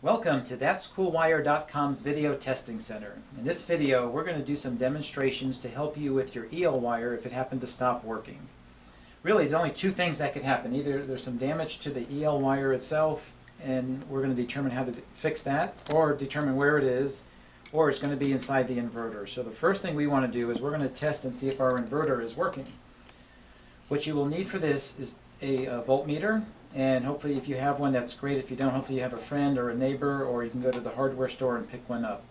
Welcome to That'sCoolWire.com's Video Testing Center. In this video, we're going to do some demonstrations to help you with your EL wire if it happened to stop working. Really, there's only two things that could happen. Either there's some damage to the EL wire itself, and we're going to determine how to fix that, or determine where it is, or it's going to be inside the inverter. So the first thing we want to do is we're going to test and see if our inverter is working. What you will need for this is a voltmeter. And hopefully if you have one, that's great. If you don't, hopefully you have a friend or a neighbor, or you can go to the hardware store and pick one up.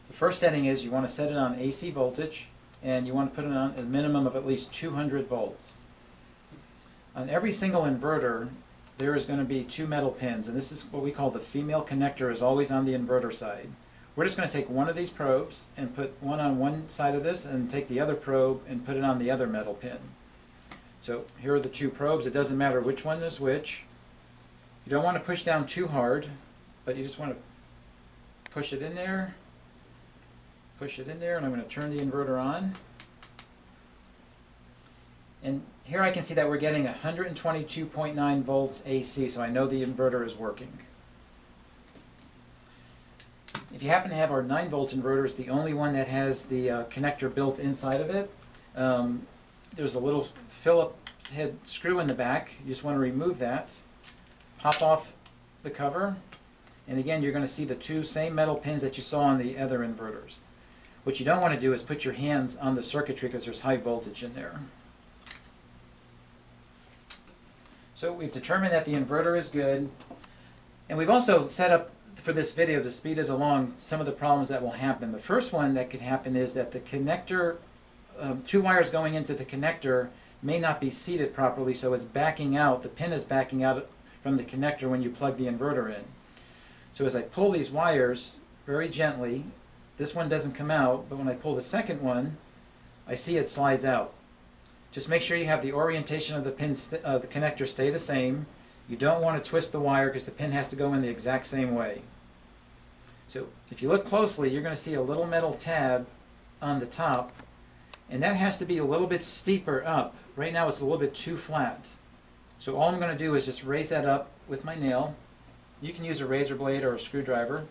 The first setting is you want to set it on AC voltage, and you want to put it on a minimum of at least 200 volts. On every single inverter, there is going to be two metal pins, and this is what we call the female connector, is always on the inverter side. We're just going to take one of these probes and put one on one side of this, and take the other probe and put it on the other metal pin. So here are the two probes. It doesn't matter which one is which. You don't want to push down too hard, but you just want to push it in there, and I'm going to turn the inverter on. And here I can see that we're getting 122.9 volts AC, so I know the inverter is working. If you happen to have our 9-volt inverter, it's the only one that has the connector built inside of it. There's a little Phillips head screw in the back. You just want to remove that, pop off the cover, and again you're going to see the two same metal pins that you saw on the other inverters. What you don't want to do is put your hands on the circuitry because there's high voltage in there. So we've determined that the inverter is good, and we've also set up for this video to speed it along some of the problems that will happen. The first one that could happen is that the connector, two wires going into the connector may not be seated properly, so it's backing out. The pin is backing out from the connector when you plug the inverter in. So as I pull these wires very gently, this one doesn't come out, but when I pull the second one, I see it slides out. Just make sure you have the orientation of the pin, the connector stay the same. You don't want to twist the wire because the pin has to go in the exact same way. So if you look closely, you're going to see a little metal tab on the top, and that has to be a little bit steeper up. Right now it's a little bit too flat. So all I'm going to do is just raise that up with my nail. You can use a razor blade or a screwdriver.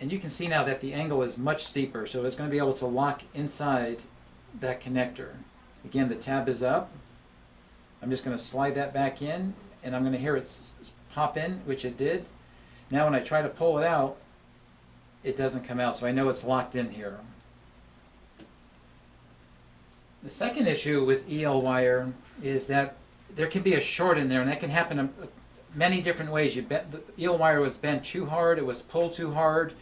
And you can see now that the angle is much steeper, so it's going to be able to lock inside that connector. Again, the tab is up. I'm just going to slide that back in, and I'm going to hear it pop in, which it did. Now when I try to pull it out, it doesn't come out, so I know it's locked in here. The second issue with EL wire is that there can be a short in there, and that can happen in many different ways. The EL wire was bent too hard, it was pulled too hard,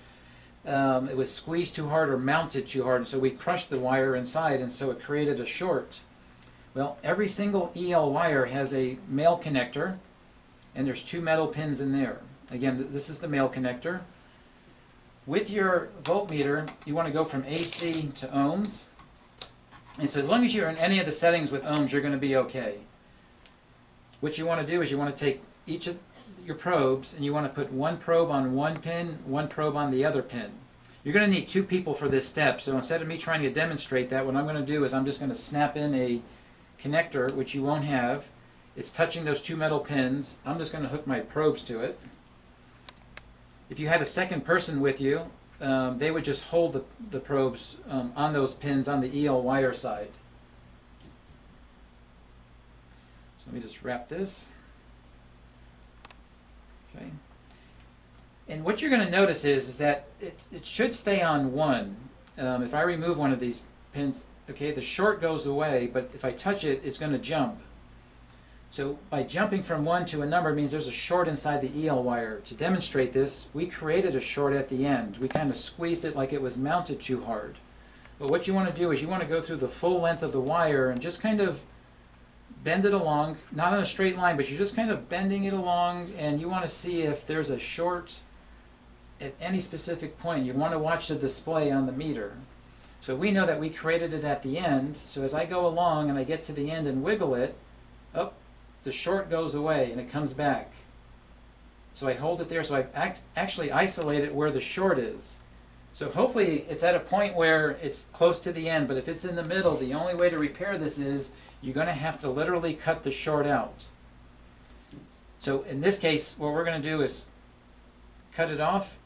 it was squeezed too hard or mounted too hard, and so we crushed the wire inside, and so it created a short. Well, every single EL wire has a male connector, and there's two metal pins in there. Again, this is the male connector. With your voltmeter, you want to go from AC to ohms. And so as long as you're in any of the settings with ohms, you're going to be okay. What you want to do is you want to take each of your probes, and you want to put one probe on one pin, one probe on the other pin. You're going to need two people for this step, so instead of me trying to demonstrate that, what I'm going to do is I'm just going to snap in a connector, which you won't have. It's touching those two metal pins. I'm just going to hook my probes to it. If you had a second person with you, they would just hold the probes on those pins on the EL wire side. So let me just wrap this. Okay. And what you're going to notice is that it should stay on one. If I remove one of these pins, okay, the short goes away, but if I touch it, it's going to jump. So by jumping from one to a number means there's a short inside the EL wire. To demonstrate this, we created a short at the end. We kind of squeezed it like it was mounted too hard. But what you want to do is you want to go through the full length of the wire and just kind of bend it along, not on a straight line, but you're just kind of bending it along, and you want to see if there's a short at any specific point. You want to watch the display on the meter. So we know that we created it at the end, so as I go along and I get to the end and wiggle it, oh, the short goes away and it comes back. So I hold it there, so I actually isolate it where the short is. So hopefully it's at a point where it's close to the end, but if it's in the middle, the only way to repair this is you're going to have to literally cut the short out. So in this case, what we're going to do is cut it off,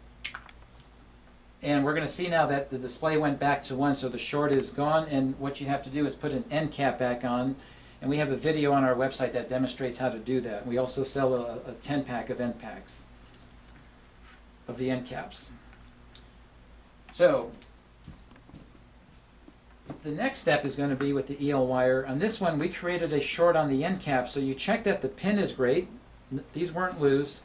and we're going to see now that the display went back to 1, so the short is gone, and what you have to do is put an end cap back on, and we have a video on our website that demonstrates how to do that. We also sell a 10-pack of end packs of the end caps. So the next step is going to be with the EL wire. On this one, we created a short on the end cap, so you check that the pin is great. These weren't loose.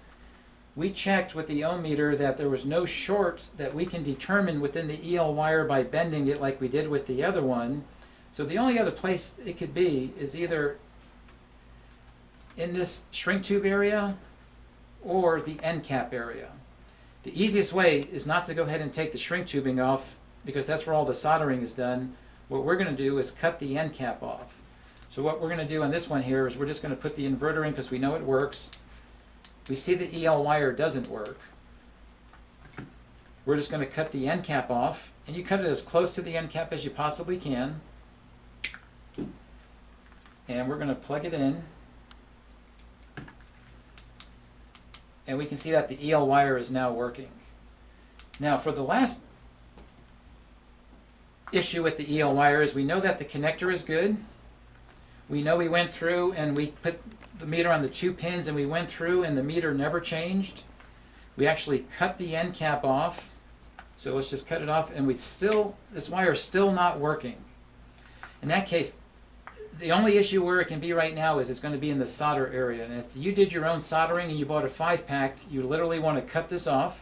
We checked with the ohm meter that there was no short that we can determine within the EL wire by bending it like we did with the other one. So the only other place it could be is either in this shrink tube area or the end cap area. The easiest way is not to go ahead and take the shrink tubing off, because that's where all the soldering is done. What we're going to do is cut the end cap off. So what we're going to do on this one here is we're just going to put the inverter in because we know it works. We see the EL wire doesn't work. We're just going to cut the end cap off, and you cut it as close to the end cap as you possibly can. And we're going to plug it in. And we can see that the EL wire is now working. Now for the last issue with the EL wire is we know that the connector is good. We know we went through and we put the meter on the 2 pins, and we went through and the meter never changed. We actually cut the end cap off. So let's just cut it off, and this wire is still not working. In that case, the only issue where it can be right now is it's going to be in the solder area. And if you did your own soldering and you bought a 5-pack, you literally want to cut this off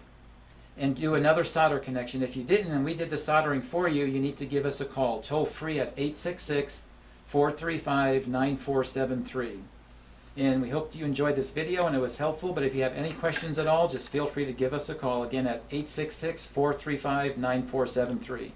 and do another solder connection. If you didn't and we did the soldering for you, you need to give us a call, toll free at 866-435-9473. And we hope you enjoyed this video and it was helpful, but if you have any questions at all, just feel free to give us a call again at 866-435-9473.